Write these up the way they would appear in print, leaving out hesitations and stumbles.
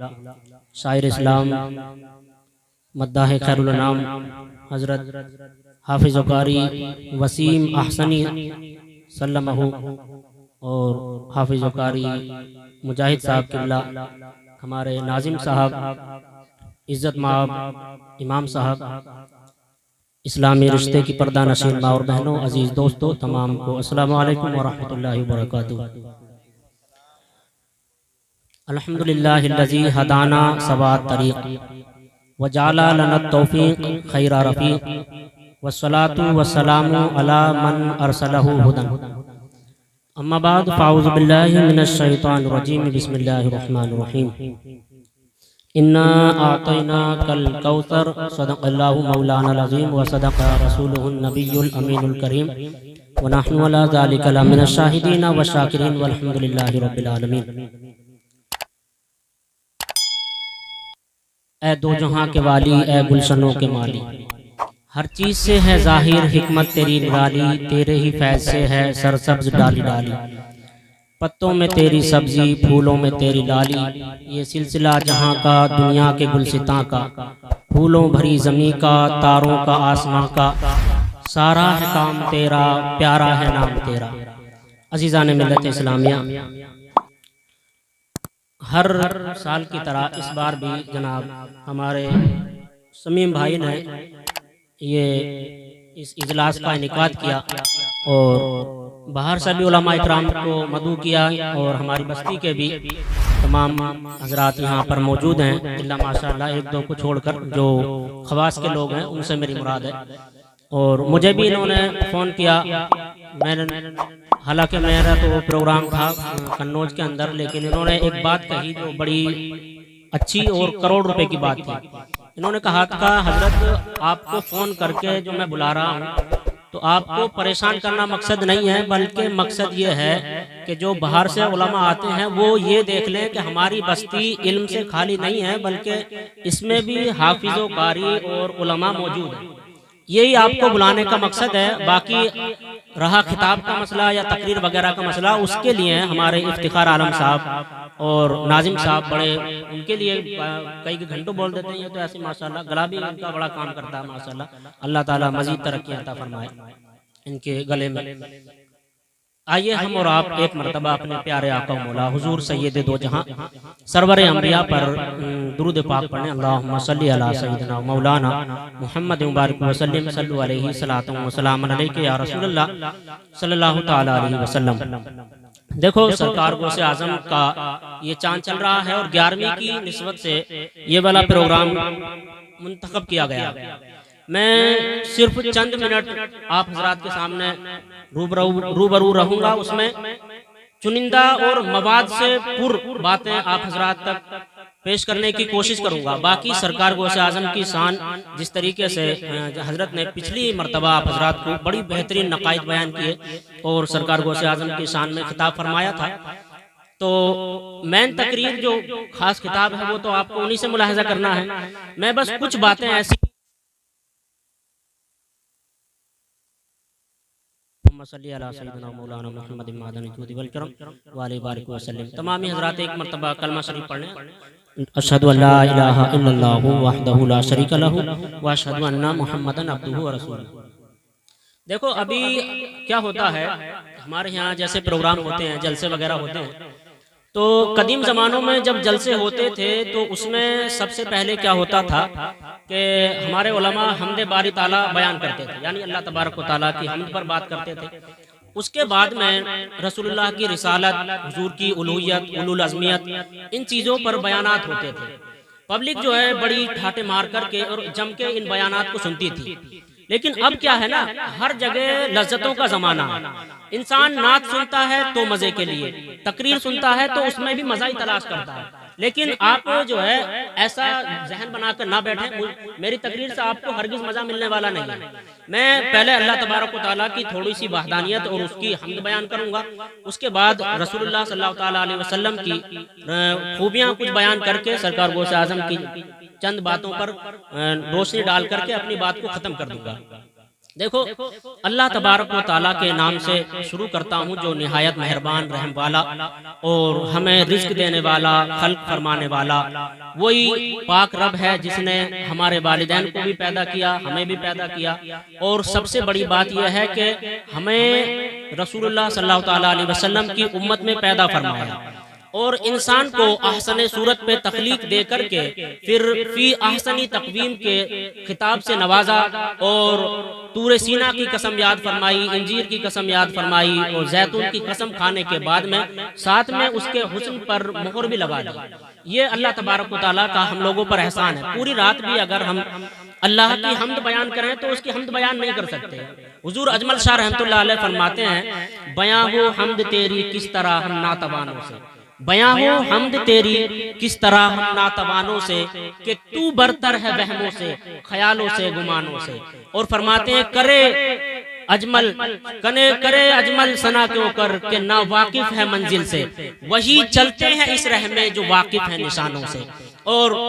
शायर इस्लाम मद्दाह खैरुल अनाम हज़रत हाफिज़ कारी वसीम अहसनी सल्लमहु और हाफिज़ कारी मुजाहिद साहब किबला, हमारे नाजिम साहब, इज़्ज़त माब इमाम साहब, इस्लामी रिश्ते की पर्दा नशीन माँ और बहनों, अजीज़ दोस्तों, तमाम को अस्सलामु अलैकुम व रहमतुल्लाहि व बरकातुहू। अल्हम्दुलिल्लाहिल्लज़ी हदाना सवात तरीक़ व जाला लना तौफ़ीक़ खैरा रफ़ीक़ वस्सलातु वस्सलामु अला मन अरसलहु हुदन। अम्मा बाद फ़ाऊज़ु बिल्लाहि मिनश शैतानिर रजीम बिस्मिल्लाहिर रहमानिर रहीम। इन्ना आतैनाकल कौसर सदक़ल्लाहु मौलाना अज़ीम व सदक़ रसूलुहुन नबियुल अमीनुल करीम व नहनु अला ज़ालिका लमिनश शाहिदीन व शाकिरीन वल्हम्दुलिल्लाहि रब्बिल आलमीन। ए दो जहां के वाली, ए गुलशनों के माली, हर चीज से है जाहिर हिकमत तेरी निराली, तेरे ही फैज़ से है सरसब्ज डाली डाली, पत्तों में तेरी सब्जी फूलों में तेरी लाली, ये सिलसिला जहां का दुनिया के गुलसितां का, फूलों भरी ज़मीं का तारों का आसमां का, सारा है काम तेरा प्यारा है नाम तेरा। अज़ीज़ान मिल्लत इस्लामिया, हर साल की तरह इस बार भी जनाब हमारे समीम भाई ने ये इस इजलास का इनेकाद किया और बाहर से भी उलमा इकराम को मदऊ किया और हमारी बस्ती के भी तमाम हजरात यहाँ पर मौजूद हैं, इल्ला माशाअल्लाह एक दो को छोड़कर जो खवास के लोग हैं उनसे मेरी मुराद है। और मुझे भी इन्होंने फ़ोन किया, मैंने हालांकि मेरा तो प्रोग्राम था कन्नौज के अंदर, लेकिन इन्होंने एक बात कही जो बड़ी अच्छी और करोड़ रुपए की बात थी। इन्होंने कहा था हजरत आपको फ़ोन करके जो मैं बुला रहा हूँ तो आपको परेशान करना मकसद नहीं है, बल्कि मकसद ये है कि जो बाहर से उलमा आते हैं वो ये देख लें कि हमारी बस्ती इल्म से खाली नहीं है, बल्कि इसमें भी हाफिज़ो कारी और उलमा मौजूद हैं। यही आपको बुलाने का मकसद है। बाकी रहा खिताब का मसला या तकरीर वगैरह का मसला, उसके लिए हमारे इफ्तिखार आलम साहब और नाजिम साहब बड़े, उनके लिए कई घंटों बोल देते हैं। ये तो ऐसे माशाल्लाह गला भी इनका बड़ा काम करता है माशाल्लाह। अल्लाह ताला मजीद तरक्की अता फरमाए इनके गले में। आइए हम और आप एक मरतबा अपने प्यारे आका मौला हुजूर सैयद दो जहां सरवर अंबिया पर दुरूद पाक पढ़ें। अल्लाहुम्मा सल्ली अला सय्यिदिना मौलाना मुहम्मद मुबारक वसल्लम सल्लु अलैहि सलातु व सलामुन अलैका या रसूलल्लाह सल्लल्लाहु तआला अलैहि वसल्लम। देखो सरकार गौसे आजम का ये चांद चल रहा है और 11वीं की निस्बत से ये वाला प्रोग्राम मुंतखब किया गया। मैं सिर्फ चंद मिनट आप हजरात के सामने रूबरू रहूंगा, उसमें चुनिंदा और मवाद से पुर बातें आप हजरात तक पेश करने की कोशिश करूंगा। बाकी सरकार गौसे आजम की शान जिस तरीके से हजरत ने पिछली मरतबा आप हजरात को बड़ी बेहतरीन नकायद बयान किए और सरकार गौसे आजम की शान में खिताब फरमाया था, तो मेन तकरीर जो खास खिताब है वो तो आपको उन्हीं से मुलाहिजा करना है। मैं बस कुछ बातें ऐसी तमामी हजरात एक मरतबा कलमा शरीफ पढ़ लें। अशहदु अल्ला इलाहा इल्लल्लाहु वहदहु ला शरीका लहु व अशहदु अन्ना मुहम्मदन अब्दुहु व रसूलुहु। देखो अभी क्या होता है, हमारे यहाँ जैसे प्रोग्राम होते हैं, जलसे वगैरह होते हैं, तो कदीम ज़मानों में जब जलसे होते थे तो उसमें सबसे पहले क्या होता था कि हमारे उलमा हमदे बारी ताला बयान करते थे, यानी अल्लाह तबारक व तआला की हमद पर बात करते थे। उसके बाद में रसूलुल्लाह की रिसालत, हुजूर की उलूहियत, उलुल अज़मियत, इन चीज़ों पर बयानात होते थे। पब्लिक जो है बड़ी ठाटे मार करके और जम के इन बयानात को सुनती थी। लेकिन अब क्या है ना, हर जगह लज्जतों का ज़माना है। इंसान नात सुनता है तो मज़े के लिए, तकरीर सुनता है तो उसमें भी मज़ा ही तलाश करता है। लेकिन आप जो है ऐसा जहन बनाकर ना बैठे, मेरी तकरीर से आपको हरगिज़ मज़ा मिलने वाला नहीं है। मैं पहले अल्लाह तबारक व तआला की थोड़ी सी वहदानियत और उसकी हम्द बयान करूँगा, उसके बाद रसूलुल्लाह सल्लल्लाहु तआला अलैहि वसल्लम की खूबियाँ कुछ बयान करके सरकार गौसे आज़म की चंद बातों पर रोशनी डाल करके अपनी बात को ख़त्म कर दूँगा। देखो, अल्लाह तबारक व तआला के नाम से शुरू करता हूँ, जो निहायत मेहरबान रहम वाला और हमें रिज्क देने वाला, खल्क फरमाने वाला, वही पाक रब है जिसने हमारे वालिदैन को भी पैदा किया, हमें भी पैदा किया। और सबसे बड़ी बात यह है कि हमें रसूलुल्लाह सल्लल्लाहु अलैहि वसल्लम की उम्मत में पैदा फरमाया और इंसान को अहसने सूरत पे तख्लीक दे करके फिर फी अहसनी तकवीम के खिताब से नवाजा और तूरे सीना की कसम याद फरमाई, इंजीर की कसम याद फरमाई और जैतून की कसम खाने के बाद में साथ में उसके हुस्न पर मोहर भी लगा दी। ये अल्लाह तबारक व तआला का हम लोगों पर एहसान है। पूरी रात भी अगर हम अल्लाह की हम्द बयान करें तो उसकी हम्द बयान नहीं कर सकते। हुजूर अजमल शाह रहमतुल्लाह अलैह फरमाते हैं, बयां हो हम्द तेरी किस तरह हम नातवानों से, बयां हो हम्द तेरी किस तरह हम नातवानों से, कि तू बरतर है वहमों से, ख्यालों से, गुमानों से। और फरमाते हैं, करे अजमल सना क्यों कर के ना वाकिफ है मंजिल से, वही चलते हैं इस रह में जो वाकिफ है निशानों से। और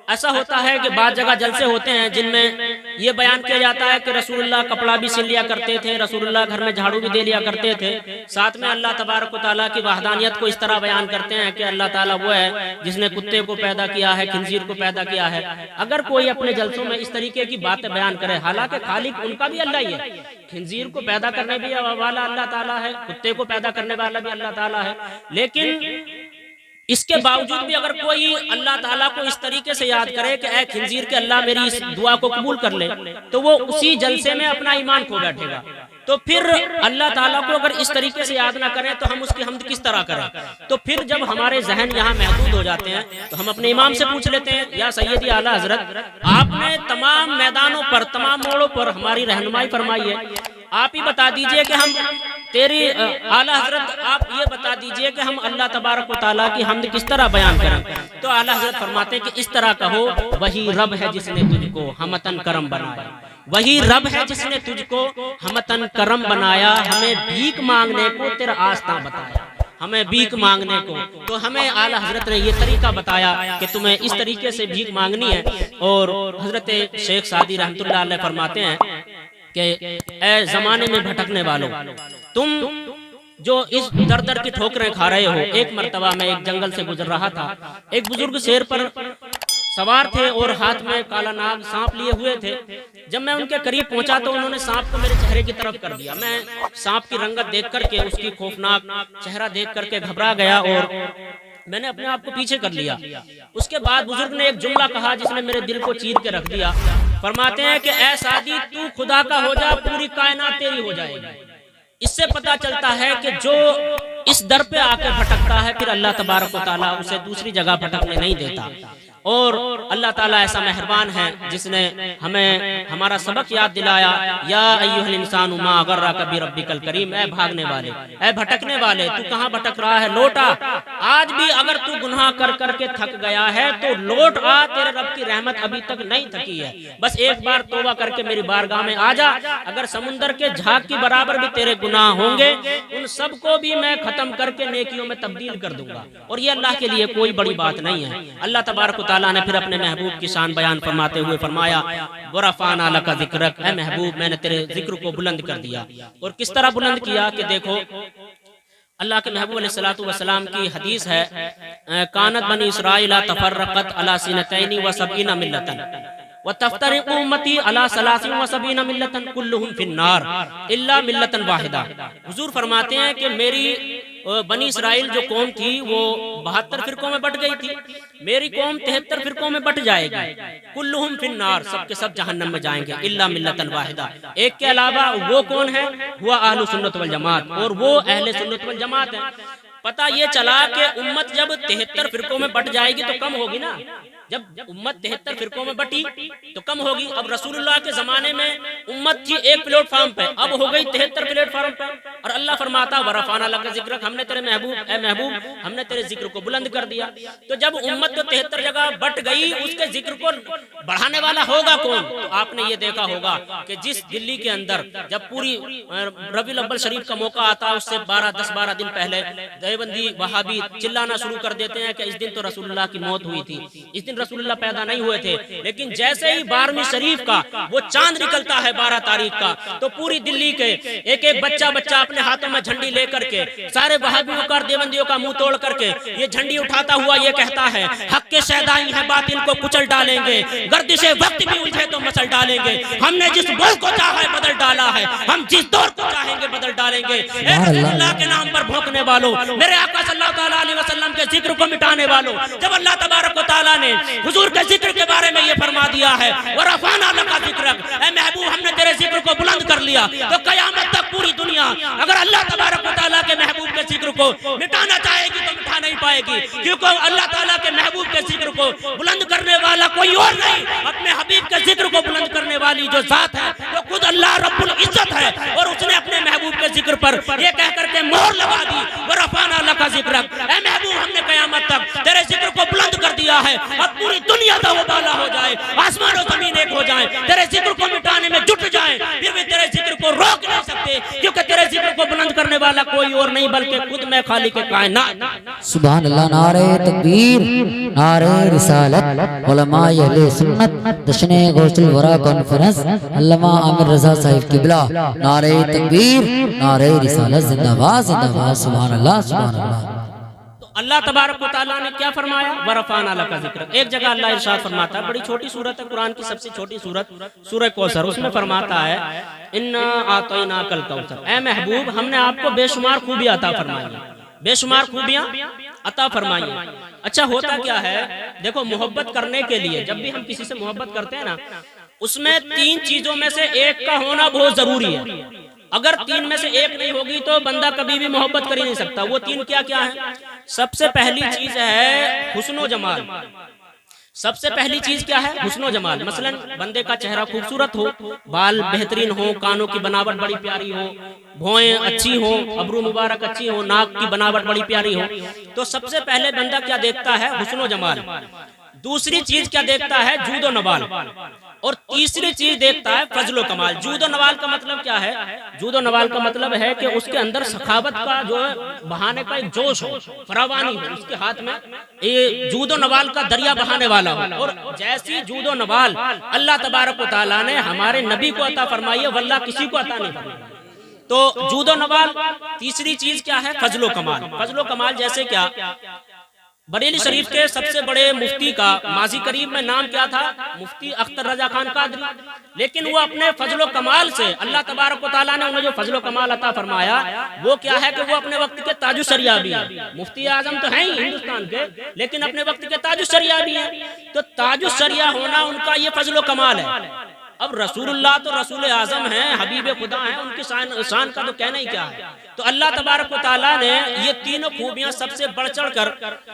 ऐसा होता है कि बाद जगह जलसे होते हैं जिनमें ये बयान किया जाता है कि रसूलुल्लाह कपड़ा भी सिल लिया करते थे, रसूलुल्लाह घर में झाड़ू भी दे लिया करते थे। साथ में अल्लाह तबारक व तआला की वहदानियत को इस तरह बयान करते हैं कि अल्लाह ताला वो है जिसने कुत्ते को पैदा किया है, खिंजीर को पैदा किया है। अगर कोई अपने जलसों में इस तरीके की बातें बयान करे, हालांकि खालिक उनका भी अल्लाह ही है, खिंजीर को पैदा करने भी वाला अल्लाह ताला है, कुत्ते को पैदा करने वाला भी अल्लाह ताला है, लेकिन इसके बावजूद भी अगर कोई अल्लाह ताला को इस तरीके से याद करे कि ऐ खिंजीर के अल्लाह मेरी इस दुआ को कबूल कर ले, तो वो उसी जलसे में अपना ईमान खो बैठेगा। तो फिर अल्लाह ताला को अगर इस तरीके से याद ना करें तो हम उसकी हम्द किस तरह करें? तो फिर जब हमारे जहन यहाँ महदूद हो जाते हैं तो हम अपने इमाम से पूछ लेते हैं, या सैयदी आला हजरत, आपने तमाम मैदानों पर, तमाम मोड़ों पर हमारी रहनुमाई फरमाई है, आप ही बता दीजिए कि हम तेरी आला हजरत, आप ये बता दीजिए कि हम अल्लाह तबारक व तआला की हम्द किस तरह बयान करें? तो आला हजरत फरमाते हैं कि इस तरह कहो, वही रब है जिसने तुझको हमतन करम बनाया, वही रब है जिसने तुझको हमतन करम बनाया, हमें भीख मांगने को तेरा आस्था बताया, हमें भीख मांगने को। तो हमें आला हजरत ने ये तरीका बताया कि तुम्हें इस तरीके से भीख मांगनी है। और हजरत शेख सादी रहमतुल्लाह अलैह फरमाते हैं कि ए जमाने में भटकने वालों, तुम जो इस दर दर की ठोकरें खा रहे हो। एक मर्तबा मैं एक जंगल से गुजर रहा था, एक बुजुर्ग शेर पर सवार थे और हाथ में काला नाग सांप लिए हुए थे। जब मैं उनके करीब पहुंचा तो उन्होंने सांप को मेरे चेहरे की तरफ कर दिया। मैं सांप की रंगत देख करके, उसकी खौफनाक चेहरा देख करके घबरा गया और मैंने अपने आप को पीछे कर लिया। उसके बाद बुजुर्ग ने एक जुमला कहा जिसने मेरे दिल को चीर के रख दिया। फरमाते हैं कि ऐ सादी, तू खुदा का हो जा, पूरी कायनात तेरी हो जाएगी। इससे पता चलता है कि जो इस दर पे आकर भटकता है फिर अल्लाह तबारक व तआला उसे दूसरी जगह भटकने नहीं देता। और अल्लाह ताला ऐसा मेहरबान है जिसने हमें हमारा सबक याद दिलाया, या अय्युहल इंसानु मा गर्रका बिरब्बिकल करीम, ऐ भागने वाले, ऐ भटकने वाले, तू कहाँ भटक रहा है? लौटा। आज भी अगर तू गुनाह कर करके थक गया है तो लौट आ, तेरे रब की रहमत अभी तक नहीं थकी है। बस एक बार तौबा करके मेरी बारगाह में आ जा। अगर समुंदर के झाग की बराबर भी तेरे गुनाह होंगे, उन सबको भी मैं खत्म करके नेकियों में तब्दील कर दूंगा। और ये अल्लाह के लिए कोई बड़ी बात नहीं है। अल्लाह तबारक ताला ने फिर अपने महबूब की शान बयान फरमाते हुए फरमाया, वरफ़अना लका ज़िक्रक, ऐ महबूब मैंने तेरे जिक्र को बुलंद कर दिया। और किस तरह बुलंद किया कि देखो, अल्लाह के महबूब अलैहिस्सलातु वस्सलाम की हदीस है, कानत बनी इसराइल तफर्रक़त अला सिनतैनि व सबईना मिल्लतन व तफ्तरिक़ु उम्मती अला सलासिन व सबईना मिल्लतन कुल्लुहुम फिन्नार इल्ला मिल्लतन वाहिदा। हुजूर फरमाते हैं कि मेरी बनी इसराइल जो कौम थी वो 72 फिरकों में बट गई थी, मेरी कौम 73 फिरकों में बट जाएगी। कुल्लुहुम फिन्नार, सब के सब जहन्नम में जाएंगे, इल्ला मिल्लतन वाहिदा, एक के अलावा। वो कौन है? हुआ अहलु सुन्नत वल जमात, और वो अहले सुन्नत वल जमात है। पता ये चला कि उम्मत जब 73 फिरकों में बट जाएगी तो कम होगी ना। जब उम्मत 73 फिरकों में बटी तो कम होगी। अब रसूलुल्लाह के जमाने में उम्मत थी एक प्लेटफॉर्म पे, अब हो गई 73 प्लेटफॉर्म पे। और अल्लाह फरमाता वरफ़अना लका ज़िक्रक, हमने तेरे महबूब, ए महबूब, हमने तेरे जिक्र को बुलंद कर दिया। तो जब उम्मत तो 73 जगह बट गई, उसके जिक्र को बढ़ाने वाला होगा कौन? तो आपने ये देखा होगा कि जिस दिल्ली के अंदर जब पूरी रबीउल अव्वल शरीफ का मौका आता है, उससे 10-12 दिन पहले देवबंदी वहाबी चिल्लाना शुरू कर देते हैं कि इस दिन तो रसूलुल्लाह की मौत हुई थी, इस दिन रसूलुल्लाह पैदा नहीं हुए थे, लेकिन जैसे ही 12वीं शरीफ का वो चांद निकलता है 12 तारीख का, तो पूरी दिल्ली के एक एक बच्चा अपने हाथों में झंडी लेकर के, सारे वहाबियों का देवबंदियों का मुंह तोड़ करके ये झंडी उठाता हुआ ये कहता है, हक के शहदाई हैं, बातिल को कुचल डालेंगे, गर्दिशे वक्त भी उलझे तो मसल डालेंगे, हमने जिस मुल्क को चाहा है बदल डाला है, हम जिस दौर को चाहेंगे बदल डालेंगे। अल्लाह के नाम पर भौंकने वालों, मेरे आका सल्लल्लाहु अलैहि वसल्लम के जिक्र को मिटाने वालों, जब अल्लाह तबारक व तआला ने हुजूर के जिक्र के बारे में ये फरमा दिया है, व रफ़अना लका ज़िक्रक, ऐ महबूब हमने तेरे जिक्र को बुलंद कर लिया, तो कयामत तक पूरी दुनिया अगर अल्लाह तबारक व तआला के महबूब के जिक्र को मिटाना चाहेगी तो मिटा नहीं पाएगी, क्योंकि अल्लाह ताला के महबूब के जिक्र को बुलंद करने वाला कोई और नहीं, अपने हबीब के जिक्र को बुलंद करने वाली जो जात है वो खुद अल्लाह रब्बुल इज्जत है, और उसने अपने महबूब के जिक्र पर ये कह करके मोहर लगा दी, व रफ़अना लका ज़िक्रक, ऐ महबूब हमने कयामत तक तेरे जिक्र को बुलंद कर दिया है, अब पूरी दुनिया का वबाला हो जाए, आसमान और जमीन एक हो जाए, तेरे जिक्र को मिटाने में जुट जाए, फिर भी तेरे जिक्र को रोक नहीं सकते, क्योंकि तेरे जिक्र को बुलंद करने वाला कोई और नहीं बल्कि खुद मैं खालिक कायनात। सुभान अल्लाह। नारे तकबीर, नारे रिसालत, उलमाए अहले सुन्नत, दशने गौसल वरा कॉन्फ्रेंस, अल्लामा आमिर रजा साहिब किबला, नारे तकबीर, नारे रिसालत, जिंदाबाद जिंदाबाद, सुभान अल्लाह सुभान अल्लाह। अल्लाह तबारक व तआला ने क्या फरमाया, व रफ़अना लका ज़िक्रक। एक जगह अल्लाह इरशाद फरमाता है, बड़ी छोटी सूरत है, कुरान की सबसे छोटी सूरत सूरह कौसर, उसमें फरमाता है, इन्ना आतैनाकल कौसर, ऐ महबूब हमने आपको बेशुमार खूबियां अता फरमाई, बेशुमार खूबियां अता फरमाई। अच्छा होता क्या है, देखो मोहब्बत करने के लिए जब भी हम किसी से मोहब्बत करते हैं ना, उसमें 3 चीजों में से एक का होना बहुत जरूरी है। अगर 3 में से एक नहीं होगी तो बंदा कभी भी मोहब्बत कर ही नहीं सकता। वो 3 क्या क्या है? सबसे पहली चीज है हुस्न जमाल। सबसे पहली चीज क्या है? हुस्न जमाल। मसलन बंदे का चेहरा खूबसूरत हो, बाल बेहतरीन हो, कानों की बनावट बड़ी प्यारी हो, भौएं अच्छी हो, अबरू मुबारक अच्छी हो, नाक की बनावट बड़ी प्यारी हो। तो सबसे पहले बंदा क्या देखता है? हुस्न जमाल। दूसरी चीज क्या देखता है? जूदो नवाल। और तीसरी चीज देखता है फजलो कमाल। जूदो नवाल का मतलब क्या है? जूदो नवाल का मतलब है कि उसके अंदर सखावत का जो है बहाने का एक जोश हो, फरावानी हो, उसके हाथ में ये जूदो नवाल का दरिया बहाने वाला हो। और जैसी जूदो नवाल अल्लाह तबारक व तआला ने हमारे नबी को अता फरमाई है, वल्लाह किसी को अता नहीं फरमाई। तो जूदो नवाल। तीसरी चीज क्या है? फजलो कमाल। फजलो कमाल जैसे क्या? बरेली शरीफ के सबसे बड़े मुफ्ती का माजी करीब में नाम क्या था? मुफ्ती अख्तर रजा खान कादरी। लेकिन वो अपने फजलो कमाल से अल्लाह तबारक व तआला ने उन्हें जो फजलो कमाल अता फरमाया वो क्या है कि वो अपने वक्त के ताजुश शरिया भी है। मुफ्ती आजम तो हैं ही हिंदुस्तान के, लेकिन अपने वक्त के ताजुश शरिया भी है। तो ताजुश शरिया होना उनका ये फजलो कमाल है। अब रसूलुल्लाह तो रसूल आजम हैं, हबीब खुदा हैं, उनकी शान का तो कहना ही क्या है। तो अल्लाह तबारक व तआला ने ये तीनों खूबियां सबसे बढ़ चढ़ कर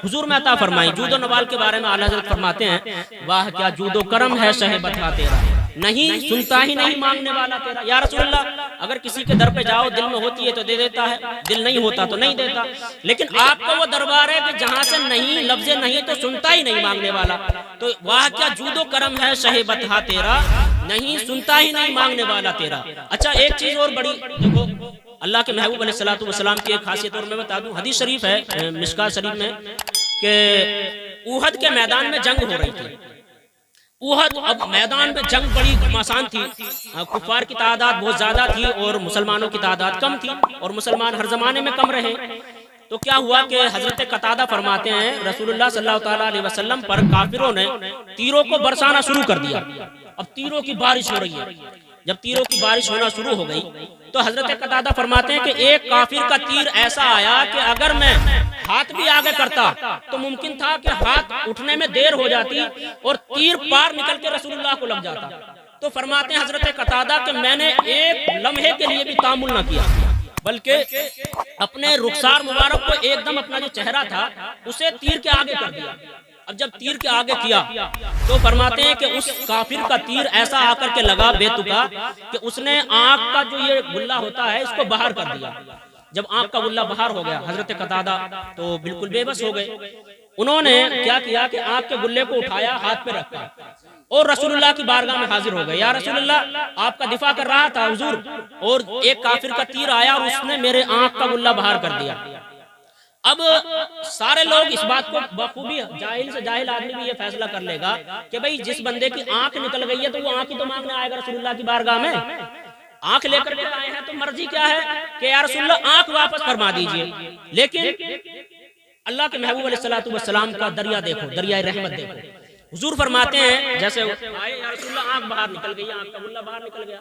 हुजूर में अता फरमाई। जूदो नवाल के बारे में आला हज़रत फरमाते हैं, वाह क्या जूदो करम है शहे बता तेरा, नहीं सुनता ही नहीं मांगने वाला तेरा। या रसूलुल्लाह, अगर किसी के दर पे जाओ, दिल में होती है तो दे देता है, दिल नहीं होता तो नहीं देता। लेकिन आपका वो दरबार है कि जहां से नहीं लफ्ज़े नहीं तो सुनता ही नहीं मांगने वाला। तो वाह क्या जूदो करम है शहे बता तेरा, नहीं सुनता ही नहीं मांगने वाला तेरा। अच्छा एक चीज और बड़ी देखो, अल्लाह के महबूब अलैहिस्सलातु वस्सलाम की एक खासियत और मैं बता दूं। हदीस शरीफ है मिशकात शरीफ में कि उहद के मैदान में जंग हो रही थी। उहद, अब मैदान में जंग बड़ी घमासान थी, कुफार की तादाद बहुत ज्यादा थी और मुसलमानों की तादाद कम थी, और मुसलमान हर जमाने में कम रहे। तो क्या हुआ कि हजरत कतादा फरमाते हैं रसूलुल्लाह सल्लल्लाहु अलैहि वसल्लम पर काफिरों ने तीरों को बरसाना शुरू कर दिया। अब तीरों की बारिश हो रही है। जब तीरों की बारिश होना शुरू हो गई तो हजरत कतादा फरमाते हैं कि एक काफिर का तीर ऐसा आया कि अगर मैं हाथ भी आगे करता तो मुमकिन था कि हाथ उठने में देर हो जाती और तीर पार निकल के रसूलुल्लाह को लग जाता। तो फरमाते हैं हजरत कतादा कि मैंने एक लम्हे के लिए भी तामुल न किया, बल्कि अपने रुखसार मुबारक को एकदम अपना जो चेहरा था उसे तीर के आगे कर दिया। अब जब तीर के आगे किया तो फरमाते हैं कि उस काफिर का तीर ऐसा आकर के लगा बेतुका कि उसने आंख का जो ये गुल्ला होता है इसको बाहर कर दिया। जब आंख का गुल्ला बाहर हो गया हजरत कतादा तो बिल्कुल बेबस हो गए। उन्होंने क्या किया कि आंख के गुल्ले को उठाया, हाथ पे रखा और रसूलुल्लाह की बारगाह में हाजिर हो गए। या रसूलुल्लाह, आपका दिफा कर रहा था हुजूर, और एक काफिर का तीर आया और उसने मेरे आंख का गुल्ला बाहर कर दिया। अब सारे लोग इस बात को बखूबी, जाहिल से जाहिल आदमी भी ये फैसला कर लेगा कि भाई जिस बंदे की आंख निकल गई है तो वो आंख ही तो मांगने आएगा रसूलुल्लाह की बारगाह में। आंख लेकर के आए हैं तो मर्जी क्या है कि या रसूलुल्लाह आंख वापस फरमा दीजिए। लेकिन अल्लाह के महबूब अलैहिस्सलातु वस्सलाम का दरिया देखो, दरिया रहमत देखो। हुजूर फरमाते हैं जैसे आए या रसूलुल्लाह आंख बाहर निकल गई, आंख का गुल्ला बाहर निकल गया,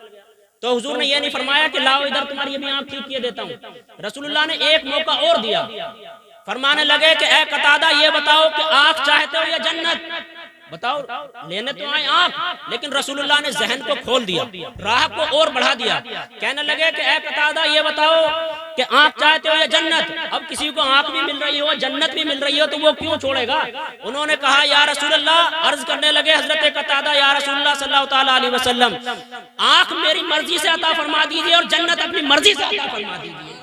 तो हुजूर ने ये नहीं फरमाया कि लाओ इधर तुम्हारी अभी आंख ठीक किए देता हूँ। रसूलुल्लाह ने एक मौका और दिया, फरमाने लगे कि ए कतादा ये बताओ कि आंख चाहते हो या जन्नत, बताओ। लेने तो आए आंख, लेकिन रसूलुल्लाह ने जहन को खोल दिया, राह को और बढ़ा दिया। कहने लगे कि ए कतादा ये बताओ कि आंख चाहते हो या जन्नत। अब किसी को आंख भी मिल रही हो, जन्नत भी मिल रही हो, तो वो क्यों छोड़ेगा। उन्होंने कहा या रसूलुल्लाह, अर्ज करने लगे हजरत कतादा या रसूलुल्लाह सल्लल्लाहु ताला अलैहि वसल्लम, आंख मेरी मर्जी से अता फरमा दीजिए और जन्नत अपनी मर्जी से अता फरमा दीजिए।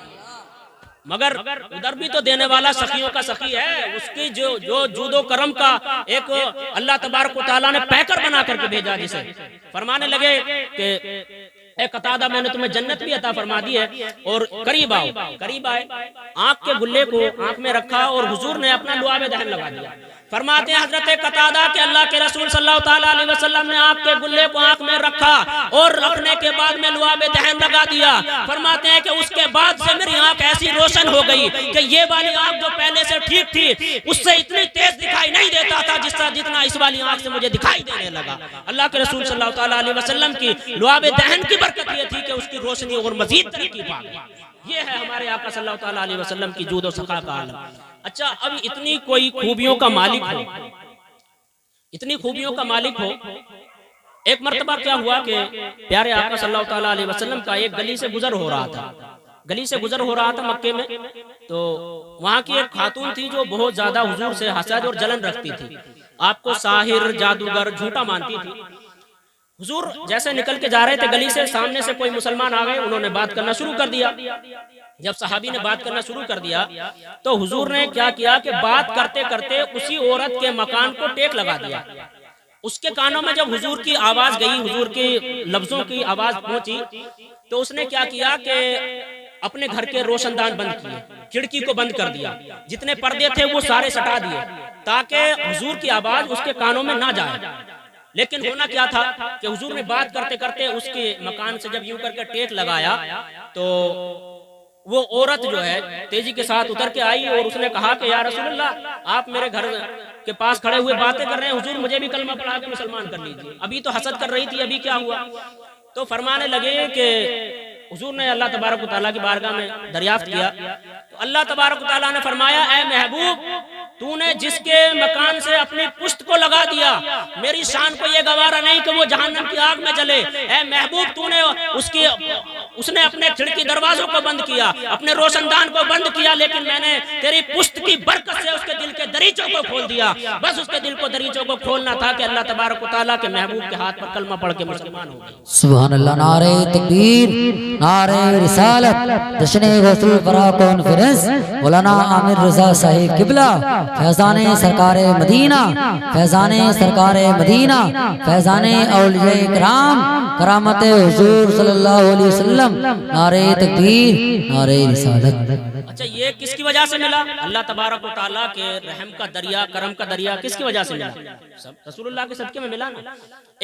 मगर उधर भी तो देने वाला सखियों का सखी है, उसकी जो जूदो करम का एक अल्लाह तबारक व तआला ने पैकर बना करके भेजा, जिसे फरमाने लगे कि ए कतादा मैंने तुम्हें जन्नत भी अता फरमा दी है और करीब आओ। करीब आए, आंख के गुल्ले को आंख में रखा और हुजूर ने अपना लुआब दहन लगा दिया। फरमाते हैं हजरत कतादा के अल्लाह के रसूल सल्लल्लाहु ताला अलैहि वसल्लम ने आंख के गुल्ले को आंख में रखा और रखने के बाद में लुआब दहन लगा दिया। फरमाते हैं कि उसके बाद से मेरी आंख ऐसी रोशन हो गई कि ये वाली आंख जो पहले से ठीक थी उससे इतनी तेज दिखाई नहीं देता था जितना इस वाली आंख से मुझे दिखाई देने लगा। अल्लाह के रसूल सल्लल्लाहु ताला अलैहि वसल्लम की लुआब दहन की बरकत ये थी कि उसकी रोशनी और मजीद तरक्की पा गई। ये है हमारे आका सल्लल्लाहु ताला अलैहि वसल्लम की जूद और सखा का आलम। अच्छा, अब इतनी कोई खूबियों का मालिक हो, इतनी खूबियों का मालिक हो, एक मर्तबा क्या हुआ कि प्यारे आका सल्लल्लाहु ताला अलैहि वसल्लम का एक गली से गुजर हो रहा था, गली से गुजर हो रहा था मक्के में। तो वहाँ की एक खातून थी जो बहुत ज्यादा हुजूर से हसद और जलन रखती थी, आपको साहिर जादूगर झूठा मानती थी। हुजूर जैसे निकल के जा रहे थे गली से, सामने से कोई मुसलमान आ गए, उन्होंने बात करना शुरू कर दिया। जब सहाबी ने बात करना शुरू कर दिया तो हुजूर ने क्या किया कि बात करते करते उसी औरत के मकान को टेक लगा दिया। उसके कानों में जब हुजूर की आवाज गई, हुजूर के लफ्जों की आवाज पहुंची, तो उसने क्या किया कि अपने घर के रोशनदान बंद किए, खिड़की को बंद कर दिया, जितने पर्दे थे वो सारे सटा दिए ताकि हुजूर की आवाज उसके कानों में ना जाए। लेकिन होना क्या था कि हुजूर ने बात करते करते उसके मकान से जब यूं करके टेक लगाया तो वो औरत जो है तेजी के साथ उतर के आई और उसने कहा कि या रसूलुल्लाह, आप मेरे घर के पास खड़े हुए बातें कर रहे हैं, हुजूर मुझे भी कलमा पढ़ा के मुसलमान कर लीजिए। अभी तो हसद कर रही थी, अभी क्या हुआ। तो फरमाने लगे कि हुजूर ने अल्लाह तबारक व तआला की बारगाह में दरियाफ्त किया तो अल्लाह तबारक व तआला ने फरमाया, ए महबूब, तूने जिसके मकान से अपनी पुश्त को लगा दिया, मेरी शान को ये गवारा नहीं कि वो जहन्नम की आग में जले। ए महबूब, तूने उसने अपने खिड़की दरवाजों को बंद किया, अपने रोशनदान को बंद किया, लेकिन मैंने तेरी पुश्त की बरकत से उसके दिल के दरीचों को खोल दिया। बस उसके दिल को दरीचों को खोलना था कि अल्लाह तबारक व तआला के महबूब के हाथ पर कलमा पढ़ के मुसलमान हो गए। सुभान अल्लाह। नारे तकबीर, नारे रिसालत, जश्न गौसुल वरा कॉन्फ्रेंस, मौलाना आमिर रजा साहिब किबला, फैजाने सरकारे मदीना, फैजाने सरकारे मदीना, फैजाने औलिया इकराम, करामत हुजूर सल्लल्लाहु अलैहि वसल्लम। नारे तकबीर, नारे रिसालत। अच्छा, ये किसकी वजह से मिला? अल्लाह तबारक व तआला के रहम का दरिया, करम का दरिया किसकी वजह से मिला? सब रसूलुल्लाह के सदके में मिला ना।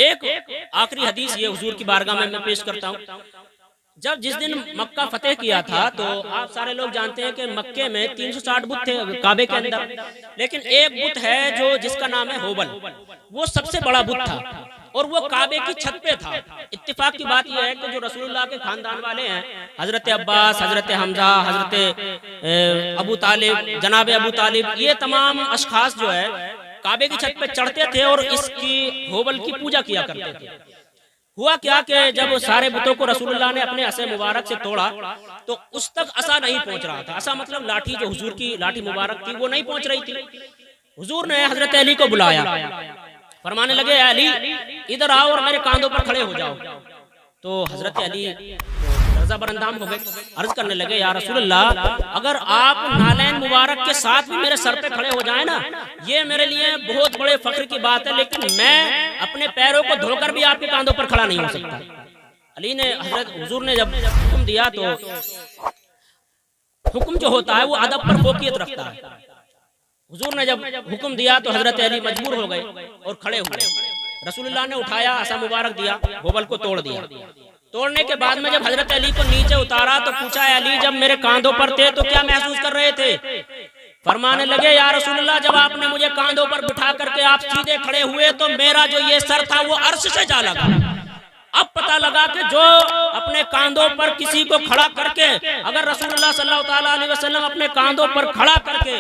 एक आखिरी हदीस ये हुजूर की बारगाह में मैं पेश करता हूँ। जब जिस दिन मक्का फतेह किया था तो आप सारे लोग जानते हैं कि मक्के में 360 बुत थे काबे के अंदर, लेकिन एक बुत है जो जिसका नाम है होबल, वो सबसे बड़ा बुत था और वो काबे की छत पे था। इत्तेफाक की बात यह है कि जो रसूलुल्लाह के खानदान वाले हैं, हजरत अब्बास, हजरत हमजा, हजरत अबू तालिब, जनाब अबू तालिब, ये तमाम अशखास जो है काबे की छत पे चढ़ते थे और इसकी होबल की पूजा किया करते थे। हुआ क्या कि जब सारे बुतों को रसूलुल्लाह ने अपने असे मुबारक से तोड़ा तो उस तक असा नहीं पहुंच रहा था। असा मतलब लाठी, जो हुजूर की लाठी मुबारक थी वो नहीं पहुंच रही थी। हुजूर ने हजरत अली को बुलाया, फरमाने लगे, अली इधर आओ और मेरे कांधों पर खड़े हो जाओ। तो हजरत अली रज़ा बरंदाम हो गए, अर्ज करने लगे, या रसूलुल्लाह, अगर आप नालैन मुबारक के साथ भी मेरे सर पे खड़े हो जाए ना, ये मेरे लिए बहुत बड़े फख्र की बात है, लेकिन मैं अपने पैरों को धोकर भी आपके कांधों पर खड़ा नहीं हो सकता। अली ने, हजरत हुजूर ने जब हुक्म दिया तो हुक्म जो होता है वो अदब पर फोकियत रखता है। हुजूर ने जब हुक्म दिया तो हजरत अली मजबूर हो गए और खड़े हुए। रसूलुल्लाह ने उठाया, आसा मुबारक दिया, होबल को तोड़ दिया। तोड़ने के बाद में जब हजरत अली को नीचे उतारा तो पूछा, अली जब मेरे कांधों पर थे तो क्या महसूस कर रहे थे? फरमाने लगे, या रसूलुल्लाह जब आपने मुझे कांधों पर बिठा करके आप सीधे खड़े हुए तो मेरा जो ये सर था वो अर्श से जा लगा। अब पता लगा कि जो अपने कांधों पर किसी को खड़ा करके, अगर रसूलुल्लाह सल्लल्लाहु अलैहि वसल्लम अपने कांधों पर खड़ा करके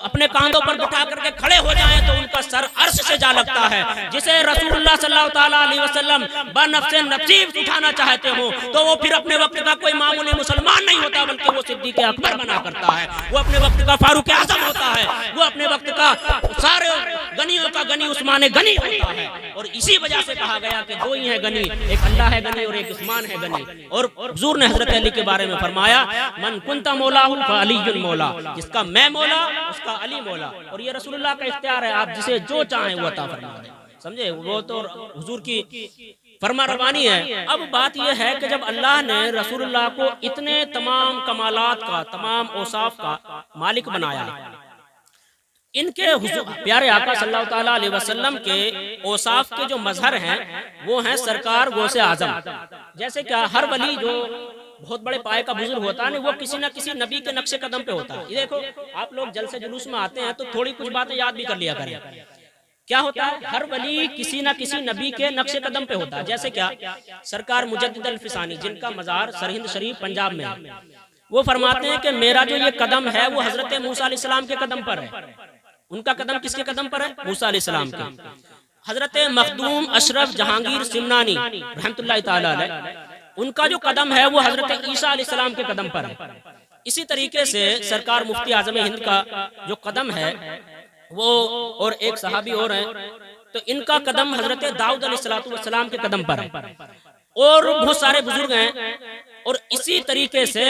अपने कांधों पर बिठा करके खड़े हो जाएं तो उनका सर अर्श से जा लगता है। जिसे रसूलुल्लाह सल्लल्लाहु अलैहि वसल्लम बनफ्से नफ्सी उठाना चाहते हो तो वो फिर अपने वक्त का कोई मामूली मुसलमान नहीं होता, बल्कि वो सिद्दीक़ अकबर बना करता है, वो अपने वक्त का फारूक आज़म होता है, वो अपने वक्त का सारे गनियों का गनी उस्मान गनी होता है। और इसी वजह से कहा गया कि दो ही है गनी, एक अल्लाह है गनी और एक उस्मान है गनी। और हुजूर ने हजरत अली के बारे में फरमाया, मन कुंता मौलाहु फअलीयुल मौला, जिसका मैं मौला उसका अली मौला। और ये रसूलुल्लाह का इख्तियार है, आप जिसे जो चाहें वो अता फरमा दें, समझे, वो तो हुजूर की फरमा रवानी है। अब बात यह है कि जब अल्लाह ने रसूलुल्लाह को इतने तमाम कमालात का, तमाम औसाफ का मालिक बनाया, इनके प्यारे आका सल्लल्लाहु ताला अलैहि वसल्लम के औसाफ के जो मजहर हैं वो हैं सरकार गौसे आजम। जैसे क्या हर वली जो बहुत बड़े पाए का बुजुर्ग होता है, वो किसी न किसी नबी के नक्शे कदम पे होता है। ये देखो, आप लोग जलसे जुलूस में आते हैं तो थोड़ी कुछ बातें याद भी कर लिया करें। क्या होता है, हर वली किसी न किसी नबी के नक्शे कदम पे होता है। जैसे क्या सरकार मुजद्दिद अल-फिसानी, जिनका मजार सरहिंद शरीफ पंजाब में है, वो फरमाते हैं कि मेरा जो ये कदम है वो हजरत मूसा अलैहिस्सलाम के कदम पर है। उनका कदम किसके कदम पर है? मूसा अलैहिस्सलाम के। हजरत मखदूम अशरफ जहांगीर सिमनानी रहमतुल्लाह ताला अलैह, उनका जो कदम है वो हजरत ईसा अलैहिस्सलाम के कदम पर है। इसी तरीके से सरकार मुफ्ती आजम हिंद का जो कदम है वो, और एक सहाबी और हैं, तो इनका कदम हजरत दाऊद अलैहिस्सलाम के कदम पर है। और बहुत सारे बुजुर्ग हैं। और इसी तरीके से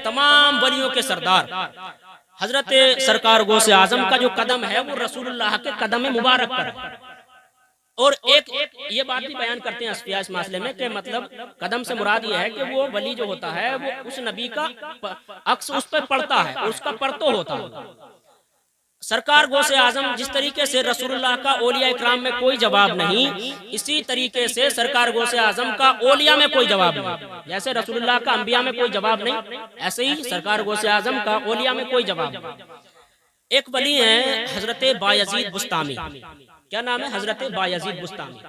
तमाम वलियों के सरदार हजरत सरकार गौसे आजम का जो कदम है वो रसूलुल्लाह के कदम मुबारक पर है। और एक ये बात भी बयान करते हैं असफिया इस मामले में कि मतलब कदम से मुराद ये है कि वो वली जो होता है वो उस नबी का अक्स उस पर पड़ता है, उसका परतो होता है। सरकार गौसे आजम जिस तरीके से रसूलुल्लाह का औलिया इकराम में कोई जवाब नहीं, इसी तरीके से सरकार गौसे आजम का औलिया में कोई जवाब नहीं। जैसे रसूलुल्लाह का अंबिया में कोई जवाब नहीं, ऐसे ही सरकार गौसे आजम का औलिया में कोई जवाब नहीं। एक वली है हजरत बायजीद बुस्तामी, क्या नाम है? हजरत बायजीद बुस्तामी,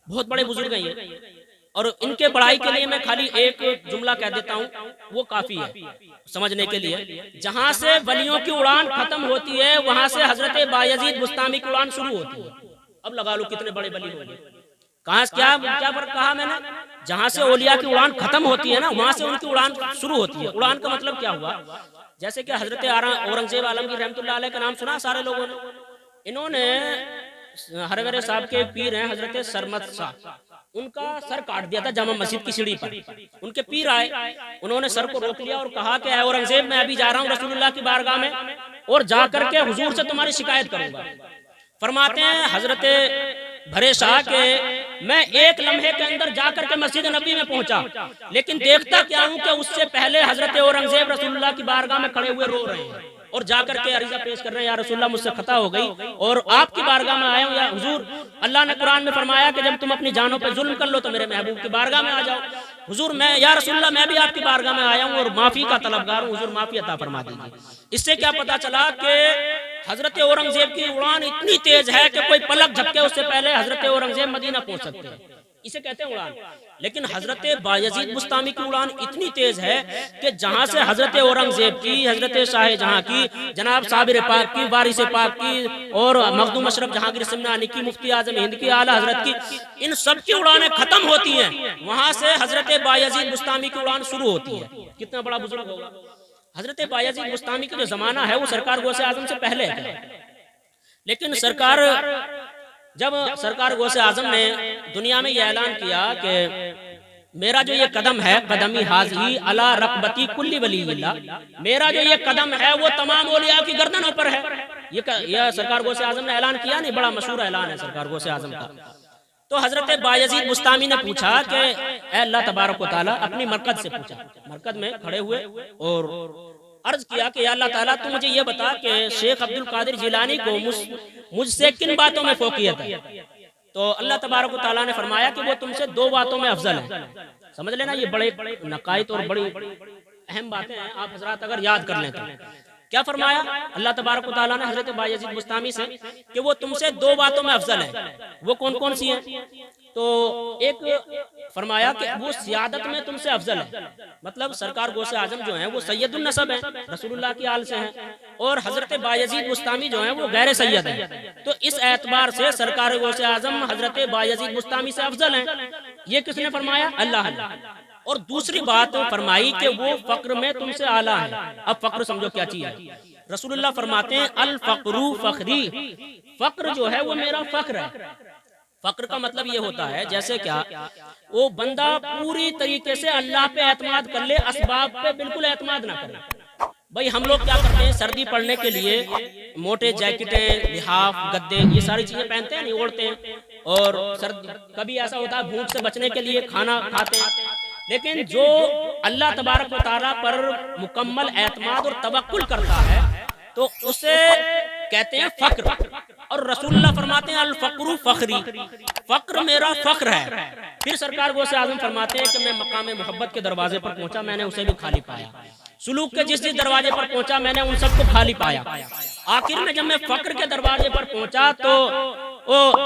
बहुत बड़े बुजुर्ग हैं ये। और इनके पढ़ाई के लिए मैं खाली एक जुमला कह देता हूँ, वो काफी है समझने के लिए। जहां से वलियों की उड़ान खत्म होती है वहां से हजरत बायजीद बुस्तामी की उड़ान शुरू होती है। अब लगा लो कितने बड़े वली होंगे। कहाँ क्या फर्क कहा मैंने? जहां से औलिया की उड़ान खत्म होती है ना, वहां से उनकी उड़ान शुरू होती है। उड़ान का मतलब क्या हुआ? जैसे कि हजरत औरंगजेब आलमगीर रहमतुल्लाह अलैह का नाम सुना सारे लोगों ने। इन्होंने हरवेरे साहब के पीर हैं हजरत सरमद शाह, उनका सर काट दिया था जामा मस्जिद की सीढ़ी पर। उनके पीर आए, उन्होंने सर को रोक लिया और कहा कि औरंगजेब मैं अभी जा रहा हूँ रसूलुल्लाह की बारगाह में और जाकर के हुजूर से तुम्हारी शिकायत करूंगा। फरमाते हैं हजरत भरे शाह के, मैं एक लम्हे के अंदर जाकर के मस्जिद नबी में पहुंचा, लेकिन देखता क्या हूं कि उससे पहले हजरत औरंगजेब रसूलुल्लाह की बारगाह में खड़े हुए रो रहे हैं और जाकर के अरीजा पेश कर रहे हैं, या रसूलुल्लाह मुझसे खता हो गई और आपकी बारगाह में आया हूं या हुजूर। अल्लाह ने कुरान में फरमाया कि जब तुम अपनी जानों पर जुल्म कर लो तो मेरे महबूब की बारगाह में आ जाओ। हुजूर मैं, या रसूलुल्लाह मैं भी आपकी बारगाह में आया हूं और माफी का तलबगार हूं, हुजूर माफी अता फरमा दीजिए। इससे क्या पता चला कि हजरत औरंगजेब की उड़ान इतनी तेज है कि कोई पलक झपके उससे पहले हजरत औरंगजेब मदीना पहुंच सकते हैं, इसे कहते हैं उड़ान। लेकिन हजरत बायजीद बुस्तामी की उड़ान इतनी तेज है कि जहां से हजरत औरंगजेब की, हजरत शाहजहां की, जनाब साबिर पाक की, वारिस पाक की और मखदूम अशरफ जहांगीर सिमनानी की, मुफ्ती आजम हिंद की, आला हजरत की, इन सब की उड़ानें खत्म होती हैं, वहां से हजरत बायजीद बुस्तामी की उड़ान शुरू होती है। कितना बड़ा बुजुर्ग होगा। हजरत बायजीद बुस्तामी का जो जमाना है वो सरकार गौसे आजम से पहले है। लेकिन जब सरकार गौसे आजम ने दुनिया में यह ऐलान किया कि मेरा जो ये कदम है कदमी हाजी अला रकबती कुल्ली वलील्लाह, मेरा जो ये कदम है वो तमाम औलिया की गर्दनों पर है, ये सरकार गौसे आजम ने ऐलान किया। नहीं, बड़ा मशहूर ऐलान है सरकार गौसे आजम का। तो हजरत बायजीद बुस्तामी ने पूछा कि ए अल्लाह तबारक व तआला, अपनी मरकज से पूछा, मरकज में खड़े हुए और अर्ज किया कि या अल्लाह ताला तू मुझे ये बता कि शेख अब्दुल कादिर जिलानी को मुझसे किन बातों में फौकियत है। तो अल्लाह तबारक व तआला ने फरमाया कि वो तुमसे दो बातों में अफजल है। समझ लेना, ये बड़े नकायत और बड़ी अहम बातें हैं, आप हजरात अगर याद कर लें तो। क्या फरमाया अल्लाह तबारक व तआला ने हजरत बायजीद बुस्तामी से कि वो तुमसे दो बातों में अफजल है। वो कौन कौन सी हैं? तो एक फरमाया कि वो सियादत में तुमसे अफजल है, मतलब सरकार गौसे आजम जो है वो सैयदुल नसब है, रसूलुल्लाह की आल से हैं, और हजरत बायजीद बुस्तामी जो है वो गैर सैयद है। तो इस एतबार से सरकार गौसे आजम हजरत बायजीद बुस्तामी से अफजल है। ये किसने फरमाया? अल्लाह ने। और दूसरी बात फरमाई कि वो फक्र में तुमसे आला है। अब फक्र समझो क्या चीज है। रसूलुल्लाह फरमाते हैं अल फक्रू फखरी, फक्र जो है वो मेरा फक्र है। फक्र का मतलब ये होता है जैसे क्या वो बंदा पूरी तरीके से अल्लाह पे एतमाद कर ले, असबाब पे बिल्कुल एतमाद ना करे। भाई हम लोग क्या करते हैं, सर्दी पड़ने के लिए मोटे जैकेटें, लिहाफ, गद्दे, ये सारी चीजें पहनते हैं, नहीं ओढ़ते हैं। और सर्दी कभी ऐसा होता है भूख से बचने के लिए खाना खाते हैं। लेकिन जो अल्लाह तबारक व तआला पर मुकम्मल एतमाद और तवक्कुल करता है तो उसे कहते हैं फक्र। और रसूलुल्लाह फरमाते हैं अल फक्रू फखरी, फक्र मेरा फक्र है। फिर सरकार गौसे आजम फरमाते हैं कि मैं मकाम मोहब्बत के दरवाजे पर पहुंचा, मैंने उसे भी खाली पाया। सुलूक के जिस जिस दरवाजे पर पहुंचा मैंने उन सबको खाली पाया। आखिर में जब मैं फक्र के दरवाजे पर पहुंचा तो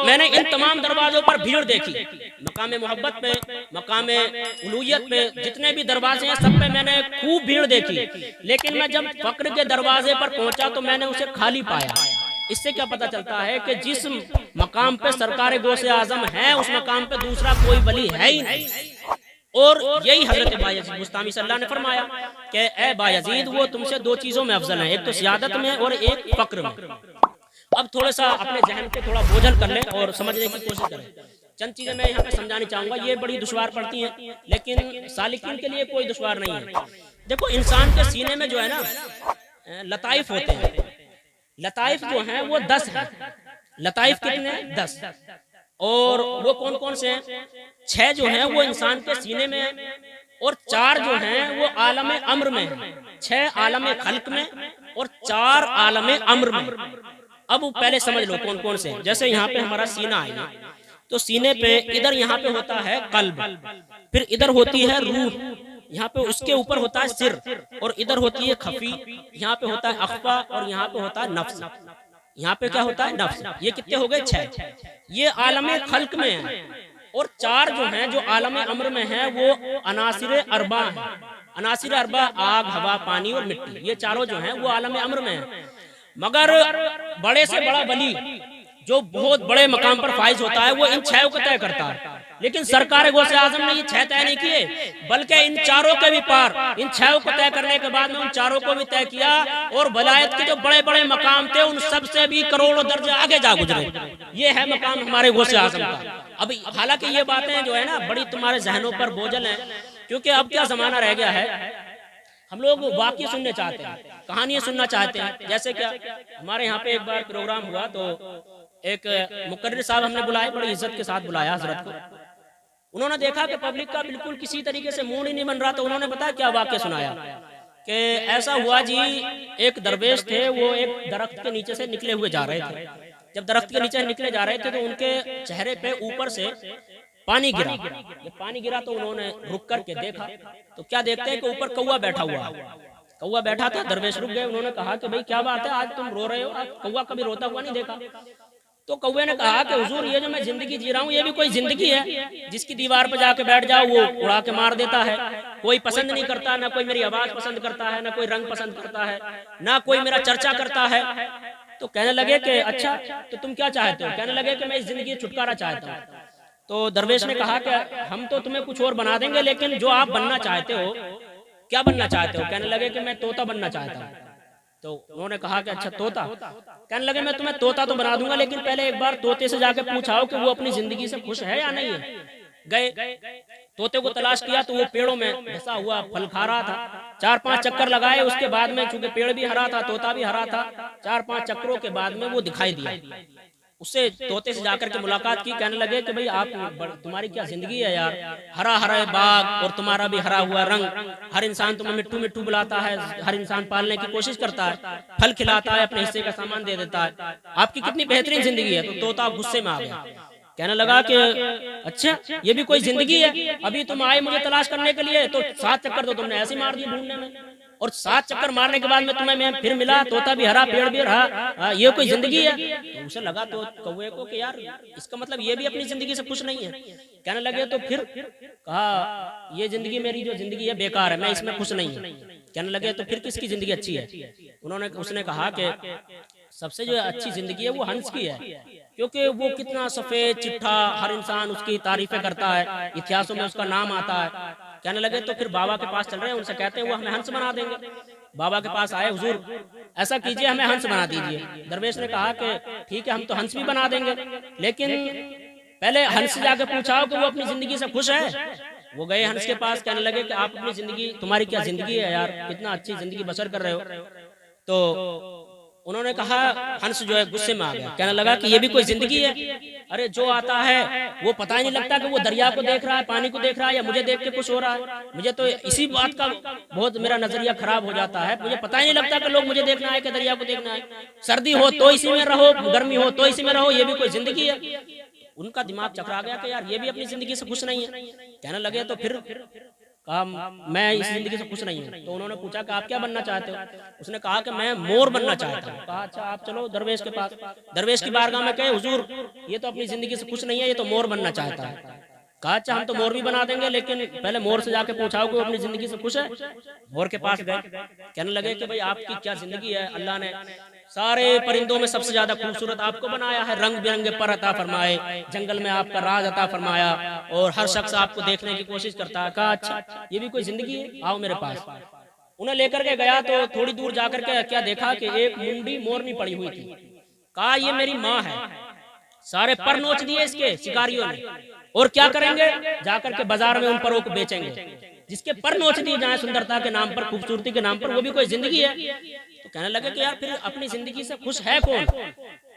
मैंने इन तमाम दरवाजों पर भीड़ देखी। मकाम मोहब्बत पे, मकाम उलूहियत पे जितने भी दरवाजे हैं सब पे मैंने खूब भीड़ देखी। लेकिन मैं जब फक्र के दरवाजे पर पहुंचा तो मैंने उसे खाली पाया। इससे क्या पता चलता है कि जिस मकाम पे सरकार गौसे आजम है उस मकाम पे दूसरा कोई वली है ही नहीं। और यही हजरत बायजीद बुस्तामी सल्लल्लाहु अलैहि वसल्लम ने फरमाया कि ए बायजीद वो तुमसे दो चीजों में अफजल है, एक तो सियादत में और एक फक्र में। अब थोड़ा सा अपने जहन पे थोड़ा बोझल कर लें और समझने की कोशिश करें। चंद चीजें मैं यहाँ पे समझानी चाहूंगा, ये बड़ी दुश्वार पड़ती हैं लेकिन सालिकीन के लिए कोई दुश्वार नहीं है। देखो इंसान के सीने में जो है ना लताइफ होते हैं, लताइफ जो हैं वो 10 हैं। लताइफ कितने हैं? 10। और वो कौन कौन से हैं? 6 जो हैं वो इंसान के सीने में हैं और 4 जो हैं वो आलम अम्र में हैं। 6 आलम खल्क में और 4 आलम अम्र में। अब पहले समझ लो कौन कौन से। जैसे यहाँ पे हमारा सीना है तो सीने पे इधर यहाँ पे होता है कल्ब, फिर इधर होती है रूह, यहाँ पे उसके ऊपर होता है सिर, और इधर होती है खफी, यहाँ पे होता है अख्फा, और यहाँ पे होता है नफ्स। यहाँ पे क्या होता है? नफ्स। ये कितने हो गए? 6। ये आलम खल्क में है। और 4 जो हैं जो आलम अम्र में है वो अनासिर अरबा है। अनासिर अरबा आग, हवा, पानी और मिट्टी, ये चारों जो हैं वो आलम अम्र में है। मगर बड़े से बड़ा वली जो बहुत बड़े मकाम पर फाइज होता है वो इन 6 को तय करता है। लेकिन सरकार गौसे आजम ने ये 6 तय नहीं किए, बल्कि इन 4 के भी पार, इन 6 को तय करने के बाद में उन 4 को भी तय किया। और वलायत के जो बड़े बड़े मकाम थे उन सब से भी करोड़ों दर्जे आगे जा गुजरे। ये है मकाम हमारे गौसे आजम का। अब हालांकि ये बातें जो है ना बड़ी तुम्हारे जहनों पर बोझल है, क्योंकि अब क्या जमाना रह गया है, हम लोग वाकई सुनने चाहते हैं, कहानियां सुनना चाहते हैं। जैसे क्या हमारे यहाँ पे एक बार प्रोग्राम हुआ तो एक मुकर्रिर साहब हमने बुलाए, बड़ी इज्जत के साथ बुलाया हजरत को। उन्होंने देखा कि पब्लिक का बिल्कुल किसी तरीके से मूड ही नहीं बन रहा, तो उन्होंने बताया क्या वाकया सुनाया कि ऐसा हुआ जी, एक दरवेश थे, वो एक दरख्त के नीचे से निकले हुए जा रहे थे। जब दरख्त के नीचे निकले जा रहे थे तो उनके चेहरे पे ऊपर से पानी गिरा। जब पानी गिरा तो उन्होंने रुक करके देखा तो क्या देखते हैं कि ऊपर कौवा बैठा हुआ है। कौवा बैठा था, दरवेश रुक गए। उन्होंने कहा कि भाई क्या बात है, आज तुम रो रहे हो, आज कौवा कभी रोता हुआ नहीं देखा। तो कौवे ने कहा कि हुजूर ये जो मैं जिंदगी जी रहा हूँ ये भी कोई जिंदगी है जिसकी दीवार पर जाके बैठ जाओ वो उड़ा के मार देता है। कोई पसंद नहीं करता, ना कोई मेरी आवाज पसंद करता है, ना कोई रंग पसंद करता है, ना कोई मेरा चर्चा करता है। तो कहने लगे कि अच्छा तो तुम क्या चाहते हो? कहने लगे कि मैं इस जिंदगी से छुटकारा चाहता हूँ। तो दरवेश ने कहा कि हम तो तुम्हें कुछ और बना देंगे, लेकिन जो आप बनना चाहते हो, क्या बनना चाहते हो? कहने लगे कि मैं तोता बनना चाहता हूँ। तो उन्होंने कहा कि अच्छा तोता। कहने लगे मैं तुम्हें तोता तो बना दूंगा, लेकिन पहले एक बार तोते से जाके पूछाओ कि वो अपनी जिंदगी से खुश है या नहीं है। गए तोते को तलाश किया तो वो पेड़ों में धंसा हुआ फल खा रहा था। 4-5 चक्कर लगाए, उसके बाद में चूंकि पेड़ भी हरा था, तोता भी हरा था, 4-5 चक्करों के बाद में वो दिखाई दिया। उससे तोते से जाकर के मुलाकात की, कहने लगे कि भाई आप तुम्हारी क्या जिंदगी है यार, हरा हरा बाग और तुम्हारा भी हरा हुआ रंग, हर इंसान तुम्हें मिट्टू मिट्टू बुलाता है, हर इंसान पालने की कोशिश करता है, फल खिलाता है, अपने हिस्से का सामान दे देता है, आपकी कितनी बेहतरीन जिंदगी है। तो तोता गुस्से में आ गया, कहने लगा कि अच्छा ये भी कोई जिंदगी है, अभी तुम आए मुझे तलाश करने के लिए तो 7 चक्कर तो तुमने ऐसे मार दिए ढूंढने में, और 7 चक्कर मारने के बाद में तुम्हें मैं फिर मिला, तोता भी हरा, पेड़ भी हरा, ये कोई जिंदगी है। तो उसे लगा तो कौवे को कि यार इसका मतलब ये भी अपनी जिंदगी से खुश नहीं है। कहने लगे तो फिर कहा ये जिंदगी मेरी जो जिंदगी है बेकार है, मैं इसमें खुश नहीं हूँ। कहने लगे तो फिर किसकी जिंदगी अच्छी है? उसने कहा कि सबसे जो अच्छी जिंदगी है वो हंस की है, क्योंकि वो कितना सफेद चिट्ठा, हर इंसान उसकी तारीफें करता है, इतिहासों में उसका नाम आता है। कहने लगे तो फिर बाबा के पास चल रहे हैं, उनसे कहते हैं वो हमें हंस बना देंगे। बाबा के पास आए, हुजूर ऐसा कीजिए हमें हंस बना दीजिए। दरवेश ने कहा कि ठीक है हम तो हंस भी बना देंगे, लेकिन पहले हंस से जाकर पूछाओ कि वो अपनी जिंदगी से खुश है। वो गए हंस के पास, कहने लगे कि आप अपनी जिंदगी, तुम्हारी क्या जिंदगी है यार, कितना अच्छी जिंदगी बसर कर रहे हो। तो उन्होंने कहा, हंस जो है गुस्से में आ गया, कहने लगा कि ये भी कोई जिंदगी है? अरे जो आता है वो पता ही नहीं लगता कि वो दरिया को देख रहा है, पानी को देख रहा है, या मुझे देख के खुश हो रहा है। मुझे तो इसी बात का बहुत मेरा नजरिया खराब हो जाता है, मुझे पता ही नहीं लगता कि लोग मुझे देखना है कि दरिया को देखना है। सर्दी हो तो इसी में रहो, गर्मी हो तो इसी में रहो, ये भी कोई जिंदगी है? उनका दिमाग चकरा गया कि यार ये भी अपनी जिंदगी से खुश नहीं है। कहने लगे तो फिर कहा मैं इस जिंदगी से खुश नहीं हूँ। तो उन्होंने पूछा कि आप क्या बनना चाहते हो? उसने कहा कि मैं मोर बनना चाहता हूँ। कहा अच्छा आप चलो दरवेश के पास। दरवेश की बारगाह में कहे, हुजूर ये तो अपनी जिंदगी से खुश नहीं है, ये तो मोर बनना चाहता है। कहा अच्छा हम तो मोर भी बना देंगे, लेकिन पहले मोर से जाके पूछाओ कि वो अपनी जिंदगी से खुश है। मोर के पास गए, कहने लगे कि भाई आपकी क्या जिंदगी है, अल्लाह ने सारे परिंदों में सबसे ज्यादा खूबसूरत आपको बनाया है, रंग बिरंगे पर अता फरमाए, जंगल में आपका राज अता फरमाया, और हर शख्स आपको देखने की कोशिश करता है। कहा अच्छा ये भी कोई जिंदगी है, आओ मेरे पास। उन्हें लेकर के गया तो थोड़ी दूर जाकर के क्या देखा कि एक मुंडी मोरनी पड़ी हुई थी। कहा ये मेरी माँ है। सारे पर नोच दिए इसके शिकारियों ने, और क्या करेंगे, जाकर के बाजार में उन परों को बेचेंगे। जिसके पर नोच दिए जाए सुंदरता के नाम पर, खूबसूरती के नाम पर, वो भी कोई जिंदगी है? तो कहने लगे कि यार फिर अपनी जिंदगी से खुश है कौन?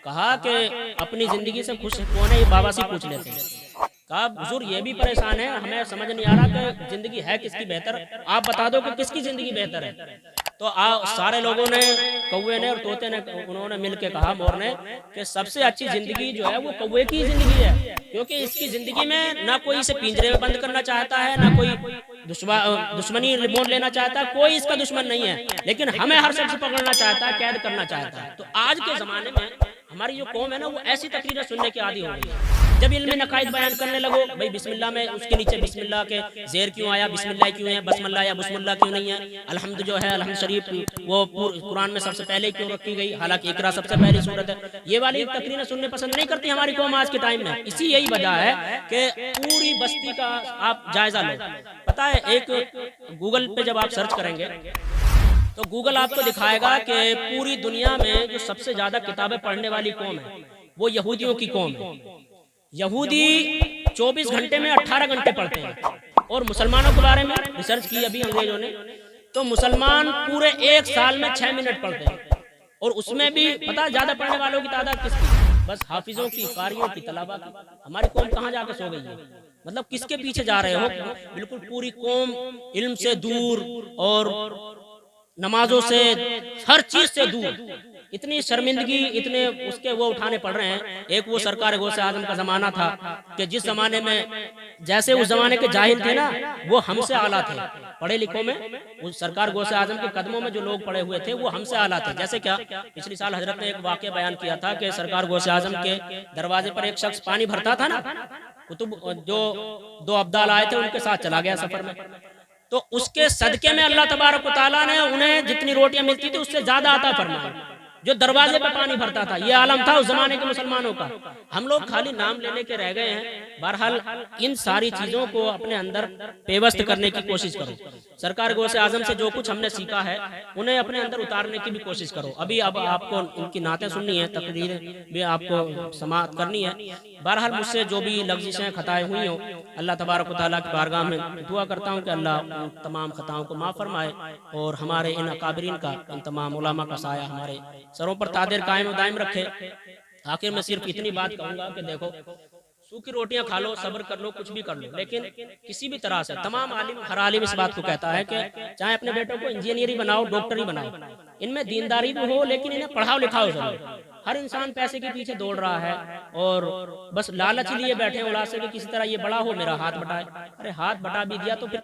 कहा कि अपनी जिंदगी से खुश कौन है, ये बाबा से पूछ लेते हैं। कहा हुजूर ये भी परेशान है, हमें समझ नहीं आ रहा कि जिंदगी है किसकी बेहतर, आप बता दो कि किसकी जिंदगी बेहतर है। तो सारे लोगों ने, कौवे ने और तोते ने, उन्होंने मिलकर कहा, मोर ने, कि सबसे अच्छी जिंदगी जो है वो कौवे की जिंदगी है, क्योंकि इसकी जिंदगी में ना कोई इसे पिंजरे में बंद करना चाहता है, ना कोई दुश्मनी रिमोट लेना चाहता है, कोई इसका दुश्मन नहीं है, लेकिन हमें हर शख्स पकड़ना चाहता है, कैद करना चाहता है। तो आज के जमाने में हमारी जो कौम है ना, वो ऐसी तकरीरें सुनने की आदी हो गई है। जब इल्म नकाइद बयान करने लगो, भाई बिस्मिल्लाह में उसके नीचे बिस्मिल्लाह के ज़ेर क्यों आया, बिस्मिल्लाह क्यों है, बसमल्ला या बुस्मिल्लाह क्यों नहीं है, अल्हम्द जो है अल्हम्द शरीफ वो कुरान में सबसे पहले क्यों रखी गई, हालांकि इकरा सबसे पहली सूरत है। ये वाली तकरीरें सुनने पसंद नहीं करती हमारी कौम आज के टाइम में। इसी यही वजह है कि पूरी बस्ती का आप जायजा लो। पता है, एक गूगल पे जब आप सर्च करेंगे तो गूगल आपको दिखाएगा कि पूरी दुनिया में जो सबसे ज्यादा किताबें पढ़ने वाली कौम है वो यहूदियों की कौम है। यहूदी 24 घंटे में 18 घंटे पढ़ते हैं। और मुसलमानों के बारे में रिसर्च की अभी अंग्रेजों ने, तो मुसलमान पूरे 1 साल में 6 मिनट पढ़ते हैं। और उसमें भी पता ज्यादा पढ़ने वालों की तादाद किसकी? बस हाफिजों की, कारियों की, तलबा की। हमारी कौम कहाँ जाकर सो गई है? मतलब किसके पीछे जा रहे हो? बिल्कुल पूरी कौम इल्म से दूर और नमाजों से, हर चीज से दूर। इतनी शर्मिंदगी, इतने उसके वो उठाने पड़ रहे हैं। एक वो सरकार गौसे आजम का जमाना था कि जिस जमाने में जैसे उस जमाने के जाहिल थे ना, वो हमसे आला थे पढ़े लिखों में। उस सरकार गौसे आजम के कदमों में जो लोग पड़े हुए थे वो हमसे आला थे। जैसे क्या, पिछले साल हजरत ने एक वाकया बयान किया था कि सरकार गौसे आजम के दरवाजे पर एक शख्स पानी भरता था ना, कुतुब जो 2 अब्दाल आए थे उनके साथ चला गया सफर में, तो उसके सदके में अल्लाह तबारक व तआला ने उन्हें जितनी रोटियां मिलती थी उससे ज्यादा अता फरमाया। जो दरवाजे पर पानी भरता था, ये आलम था उस जमाने के मुसलमानों का। हम लोग खाली नाम लेने के रह गए हैं। बहरहाल इन सारी चीजों को अपने अंदर पेवस्त करने की कोशिश करो। सरकार गौसे आजम से जो कुछ हमने सीखा है उन्हें अपने अंदर उतारने की भी कोशिश करो। अभी अब आपको उनकी नातें सुननी है, तकरीरें भी आपको समाअत करनी है। बहरहाल मुझसे जो भी लफ्ज़िशें खताएं हुई हों, अल्लाह तबारक व तआला की बारगाह में दुआ करता हूँ कि अल्लाह तमाम खताओं को माफ़ फरमाए और हमारे इन अकाबरीन का, इन तमाम उलमा का साया हमारे सरों पर तादिर कायम दायम रखे। आखिर में सिर्फ इतनी बात कहूंगा कि देखो, सूखी रोटियां खा लो, सब्र कर लो, कुछ भी कर लो, लेकिन किसी भी तरह से तमाम आलिम, हर आलिम इस बात को कहता है कि चाहे अपने बेटों को इंजीनियर ही बनाओ, डॉक्टर ही बनाओ, इनमें दीनदारी भी हो, लेकिन इन्हें पढ़ाओ लिखाओ जरूर। हर इंसान पैसे के पीछे दौड़ रहा है और बस लालच लिए बैठे उड़ा से कि किसी तरह ये बड़ा हो, मेरा हाथ बटाए। अरे हाथ बटा भी दिया तो फिर